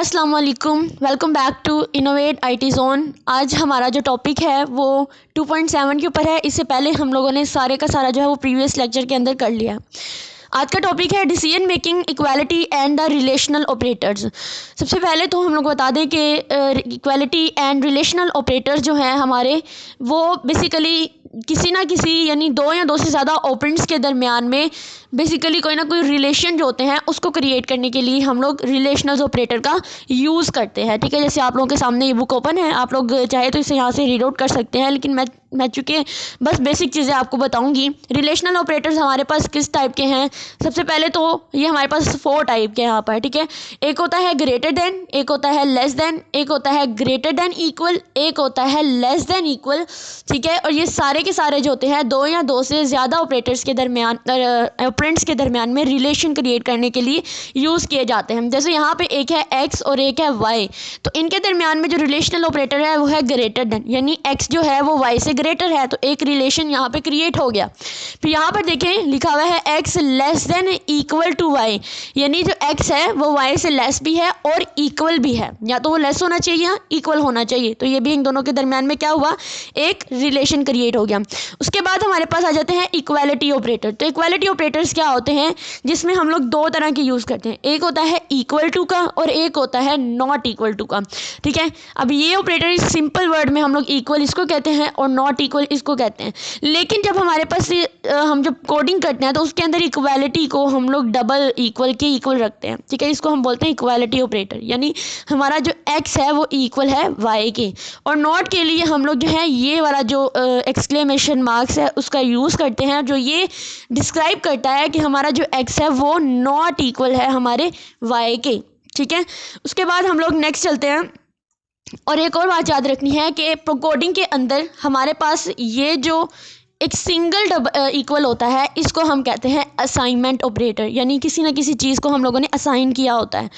अस्सलाम वालेकुम, welcome back to innovate IT zone. आज हमारा जो टॉपिक है वो 2.7 के ऊपर है। इससे पहले हम लोगों ने सारे का सारा जो है वो प्रीवियस लेक्चर के अंदर कर लिया। आज का टॉपिक है decision making, equality and the relational operators. सबसे पहले तो हम लोग बता दें कि इक्वालिटी एंड रिलेशनल ऑपरेटर्स जो हैं हमारे, वो बेसिकली किसी ना किसी यानी दो या दो से ज़्यादा ऑपरेंड्स के दरमियान में बेसिकली कोई ना कोई रिलेशन जो होते हैं उसको क्रिएट करने के लिए हम लोग रिलेशनल ऑपरेटर का यूज़ करते हैं। ठीक है, जैसे आप लोगों के सामने ये बुक ओपन है, आप लोग चाहे तो इसे यहाँ से रीड आउट कर सकते हैं, लेकिन मैं चूँकि बस बेसिक चीज़ें आपको बताऊंगी। रिलेशनल ऑपरेटर्स हमारे पास किस टाइप के हैं? सबसे पहले तो ये हमारे पास 4 टाइप के यहाँ पर। ठीक है, एक होता है ग्रेटर देन, एक होता है लेस देन, एक होता है ग्रेटर देन इक्वल, एक होता है लेस देन इक्वल। ठीक है, और ये सारे के सारे जो होते हैं दो या दो से ज़्यादा ऑपरेटर्स के दरमियान ऑपरेंड्स के दरमियान में रिलेशन क्रिएट करने के लिए यूज़ किए जाते हैं। जैसे यहाँ पे एक है एक्स और एक है वाई, तो इनके दरमियान में जो रिलेशनल ऑपरेटर है वो है ग्रेटर देन, यानी एक्स जो है वो वाई से ग्रेटर है, तो एक रिलेशन यहाँ पे क्रिएट हो गया। फिर यहाँ पर देखें लिखा हुआ है X less than equal to Y, यानी जो एक्स है वो वाई से लेस भी है और इक्वल भी है, या तो वो लेस होना चाहिए या इक्वल होना चाहिए। तो ये भी इन दोनों के दरमियान में क्या हुआ, एक रिलेशन क्रिएट हो गया। उसके बाद हमारे पास आ जाते हैं इक्वालिटी ऑपरेटर। तो इक्वालिटी ऑपरेटर्स क्या होते हैं, जिसमें हम लोग दो तरह के यूज़ करते हैं, एक होता है इक्वल टू का और एक होता है नॉट इक्वल टू का। ठीक है, अब ये ऑपरेटर इस सिंपल वर्ड में हम लोग इक्वल इसको कहते हैं और नॉट इक्वल इसको कहते हैं, लेकिन जब हमारे पास हम जब कोडिंग करते हैं तो उसके अंदर इक्वालिटी को हम लोग डबल इक्वल के इक्वल रखते हैं। ठीक है, इसको हम बोलते हैं इक्वालिटी ऑपरेटर, यानी हमारा जो एक्स है वो इक्वल है वाई के, और नॉट के लिए हम लोग जो है ये वाला जो एक्सक्लेमेशन मार्क्स है उसका यूज़ करते हैं, जो ये डिस्क्राइब करता है कि हमारा जो एक्स है वो नॉट इक्वल है हमारे वाई के। ठीक है, उसके बाद हम लोग नेक्स्ट चलते हैं, और एक और बात याद रखनी है कि कोडिंग के अंदर हमारे पास ये जो एक सिंगल इक्वल होता है इसको हम कहते हैं असाइनमेंट ऑपरेटर, यानी किसी ना किसी चीज़ को हम लोगों ने असाइन किया होता है।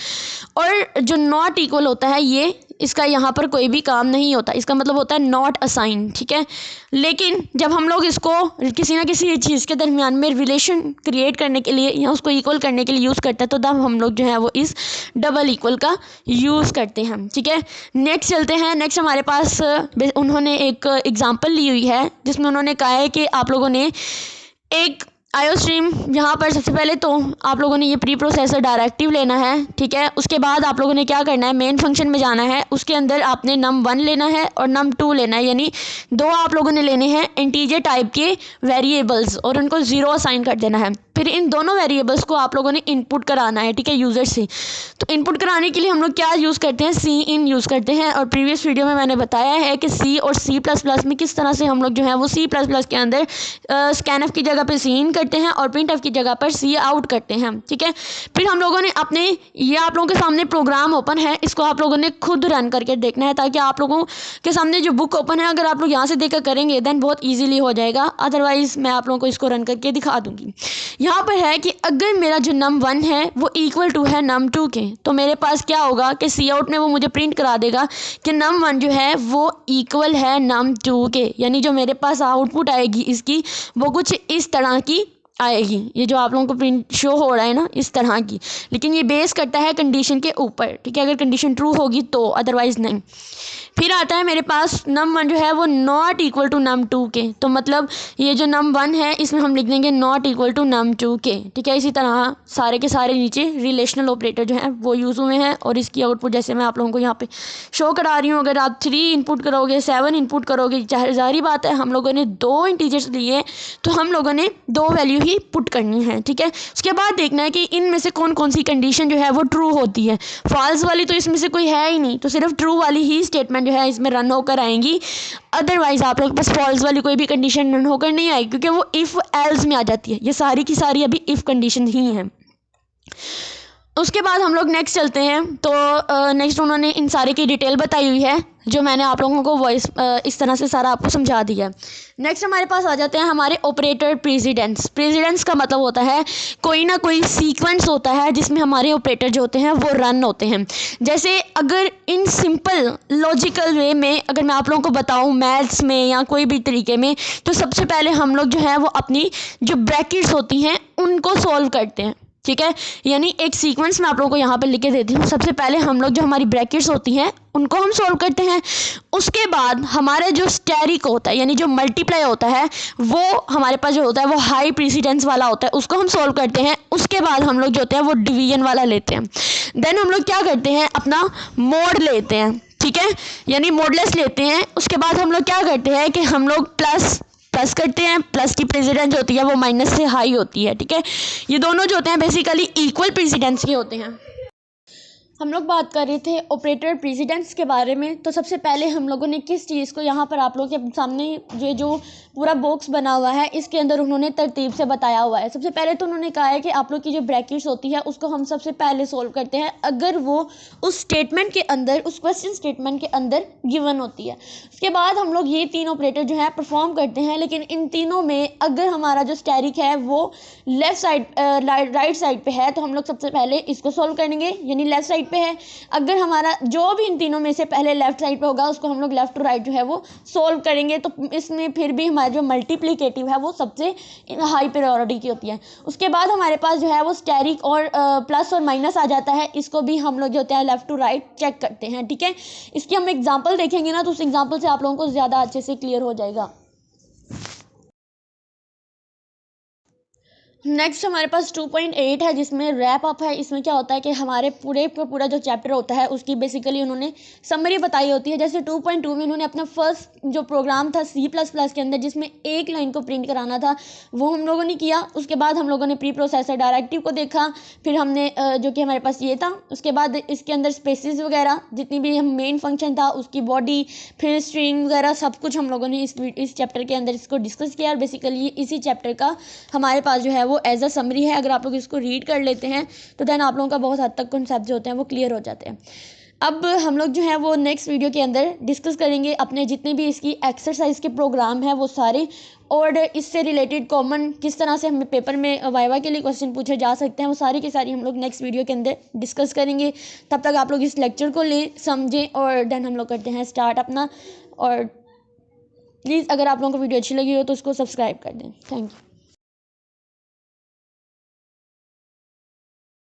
और जो नॉट इक्वल होता है ये इसका यहाँ पर कोई भी काम नहीं होता, इसका मतलब होता है नॉट असाइन। ठीक है, लेकिन जब हम लोग इसको किसी ना किसी चीज़ के दरमियान में रिलेशन क्रिएट करने के लिए या उसको इक्वल करने के लिए यूज़ करते हैं, तो तब हम लोग जो है वो इस डबल इक्वल का यूज़ करते हैं। ठीक है, नेक्स्ट चलते हैं। नेक्स्ट हमारे पास उन्होंने एक एग्जाम्पल ली हुई है जिसमें उन्होंने कहा है कि आप लोगों ने एक आईओ स्ट्रीम, यहाँ पर सबसे पहले तो आप लोगों ने ये प्री प्रोसेसर डायरेक्टिव लेना है। ठीक है, उसके बाद आप लोगों ने क्या करना है, मेन फंक्शन में जाना है, उसके अंदर आपने num1 लेना है और num2 लेना है, यानी दो आप लोगों ने लेने हैं इंटीजर टाइप के वेरिएबल्स और उनको 0 असाइन कर देना है। फिर इन दोनों वेरिएबल्स को आप लोगों ने इनपुट कराना है। ठीक है, यूज़र से। तो इनपुट कराने के लिए हम लोग क्या यूज़ करते हैं, सी इन यूज़ करते हैं, और प्रीवियस वीडियो में मैंने बताया है कि सी और C++ में किस तरह से हम लोग जो है वो C++ के अंदर स्कैनफ की जगह पे सी इन करते हैं और प्रिंटफ की जगह पर सी आउट करते हैं। ठीक है, फिर हम लोगों ने अपने ये आप लोगों के सामने प्रोग्राम ओपन है, इसको आप लोगों ने खुद रन करके देखना है, ताकि आप लोगों के सामने जो बुक ओपन है अगर आप लोग यहाँ से देखकर करेंगे देन बहुत ईजिली हो जाएगा, अदरवाइज़ मैं आप लोगों को इसको रन करके दिखा दूँगी। यहाँ पर है कि अगर मेरा जो num1 है वो इक्वल टू है num2 के, तो मेरे पास क्या होगा कि सी आउट में वो मुझे प्रिंट करा देगा कि num1 जो है वो इक्वल है num2 के, यानी जो मेरे पास आउटपुट आएगी इसकी वो कुछ इस तरह की आएगी। ये जो आप लोगों को प्रिंट शो हो रहा है ना, इस तरह की, लेकिन ये बेस करता है कंडीशन के ऊपर। ठीक है, अगर कंडीशन ट्रू होगी तो, अदरवाइज नहीं। फिर आता है मेरे पास num1 जो है वो नॉट इक्वल टू num2 के, तो मतलब ये जो num1 है इसमें हम लिख देंगे नॉट इक्वल टू num2 के। ठीक है, इसी तरह सारे के सारे नीचे रिलेशनल ऑपरेटर जो हैं वो यूज़ हुए हैं, और इसकी आउटपुट जैसे मैं आप लोगों को यहाँ पे शो करा रही हूँ, अगर आप 3 इनपुट करोगे, 7 इनपुट करोगे, जाहिर बात है हम लोगों ने 2 इंटीजर्स लिए तो हम लोगों ने 2 वैल्यू ही पुट करनी है। ठीक है, उसके बाद देखना है कि इनमें से कौन कौन सी कंडीशन जो है वो ट्रू होती है। फॉल्स वाली तो इसमें से कोई है ही नहीं, तो सिर्फ ट्रू वाली ही स्टेटमेंट जो है इसमें रन होकर आएंगी, अदरवाइज आप लोग के पास फॉल्स वाली कोई भी कंडीशन रन होकर नहीं आएगी, क्योंकि वो इफ़ एल्स में आ जाती है। ये सारी की सारी अभी इफ़ कंडीशन ही हैं। उसके बाद हम लोग नेक्स्ट चलते हैं, तो नेक्स्ट उन्होंने इन सारे की डिटेल बताई हुई है, जो मैंने आप लोगों को वॉइस इस तरह से सारा आपको समझा दिया। नेक्स्ट हमारे पास आ जाते हैं हमारे ऑपरेटर प्रेसिडेंस। प्रेसिडेंस का मतलब होता है कोई ना कोई सीक्वेंस होता है जिसमें हमारे ऑपरेटर जो होते हैं वो रन होते हैं। जैसे अगर इन सिंपल लॉजिकल वे में अगर मैं आप लोगों को बताऊं मैथ्स में या कोई भी तरीके में, तो सबसे पहले हम लोग जो है वो अपनी जो ब्रैकेट्स होती हैं उनको सॉल्व करते हैं। ठीक है, यानी एक सीक्वेंस में आप लोगों को यहाँ पे लिख के देती हूँ। सबसे पहले हम लोग जो हमारी ब्रैकेट्स होती हैं उनको हम सॉल्व करते हैं। उसके बाद हमारे जो स्टेरिक होता है यानी जो मल्टीप्लाई होता है वो हमारे पास जो होता है वो हाई प्रेसिडेंस वाला होता है, उसको हम सॉल्व करते हैं। उसके बाद हम लोग जो होते हैं वो डिवीजन वाला लेते हैं। देन हम लोग क्या करते हैं, अपना मोड लेते हैं, ठीक है, यानी मोडलेस लेते हैं। उसके बाद हम लोग क्या करते हैं कि हम लोग प्लस करते हैं। प्लस की प्रेसिडेंस होती है वो माइनस से हाई होती है, ठीक है। ये दोनों जो होते हैं बेसिकली इक्वल प्रेसिडेंस के होते हैं। हम लोग बात कर रहे थे ऑपरेटर प्रेसिडेंस के बारे में। तो सबसे पहले हम लोगों ने किस चीज़ को यहाँ पर आप लोगों के सामने ये जो पूरा बॉक्स बना हुआ है इसके अंदर उन्होंने तरतीब से बताया हुआ है। सबसे पहले तो उन्होंने कहा है कि आप लोग की जो ब्रैकेट्स होती है उसको हम सबसे पहले सोल्व करते हैं अगर वो उस स्टेटमेंट के अंदर, उस क्वेश्चन स्टेटमेंट के अंदर गिवन होती है। उसके बाद हम लोग ये 3 ऑपरेटर जो है परफॉर्म करते हैं, लेकिन इन तीनों में अगर हमारा जो स्टेरिक है वो लेफ्ट साइड राइट साइड पे है तो हम लोग सबसे पहले इसको सोल्व करेंगे, यानी लेफ्ट साइड पे है। अगर हमारा जो भी इन तीनों में से पहले लेफ्ट साइड पे होगा उसको हम लोग लेफ्ट टू राइट जो है वो सोल्व करेंगे। तो इसमें फिर भी हमारा जो मल्टीप्लिकेटिव है वो सबसे हाई प्रायोरिटी की होती है। उसके बाद हमारे पास जो है वो स्टेरिक और प्लस और माइनस आ जाता है, इसको भी हम लोग जो होते हैं लेफ्ट टू राइट चेक करते हैं, ठीक है। इसकी हम एग्जाम्पल देखेंगे ना तो उस एग्जाम्पल से आप लोगों को ज़्यादा अच्छे से क्लियर हो जाएगा। नेक्स्ट हमारे पास 2.8 है जिसमें रैप अप है। इसमें क्या होता है कि हमारे पूरे का पूरा जो चैप्टर होता है उसकी बेसिकली उन्होंने समरी बताई होती है। जैसे 2.2 में उन्होंने अपना फर्स्ट जो प्रोग्राम था C++ के अंदर जिसमें एक लाइन को प्रिंट कराना था वो हम लोगों ने किया। उसके बाद हम लोगों ने प्री प्रोसेसर डायरेक्टिव को देखा, फिर हमने जो कि हमारे पास ये था। उसके बाद इसके अंदर स्पेसिस वगैरह जितनी भी हम मेन फंक्शन था उसकी बॉडी, फिर स्ट्रिंग वगैरह सब कुछ हम लोगों ने इस चैप्टर के अंदर इसको डिस्कस किया। और बेसिकली इसी चैप्टर का हमारे पास जो है वो एज अ समरी है। अगर आप लोग इसको रीड कर लेते हैं तो देन आप लोगों का बहुत हद तक कॉन्सेप्ट जो होते हैं वो क्लियर हो जाते हैं। अब हम लोग जो है वो नेक्स्ट वीडियो के अंदर डिस्कस करेंगे अपने जितने भी इसकी एक्सरसाइज के प्रोग्राम हैं वो सारे, और इससे रिलेटेड कॉमन किस तरह से हमें पेपर में वाइवा के लिए क्वेश्चन पूछे जा सकते हैं वो सारी की सारी हम लोग नेक्स्ट वीडियो के अंदर डिस्कस करेंगे। तब तक आप लोग इस लेक्चर को ले समझें और देन हम लोग करते हैं स्टार्ट अपना। और प्लीज़ अगर आप लोगों को वीडियो अच्छी लगी हो तो उसको सब्सक्राइब कर दें। Thank you.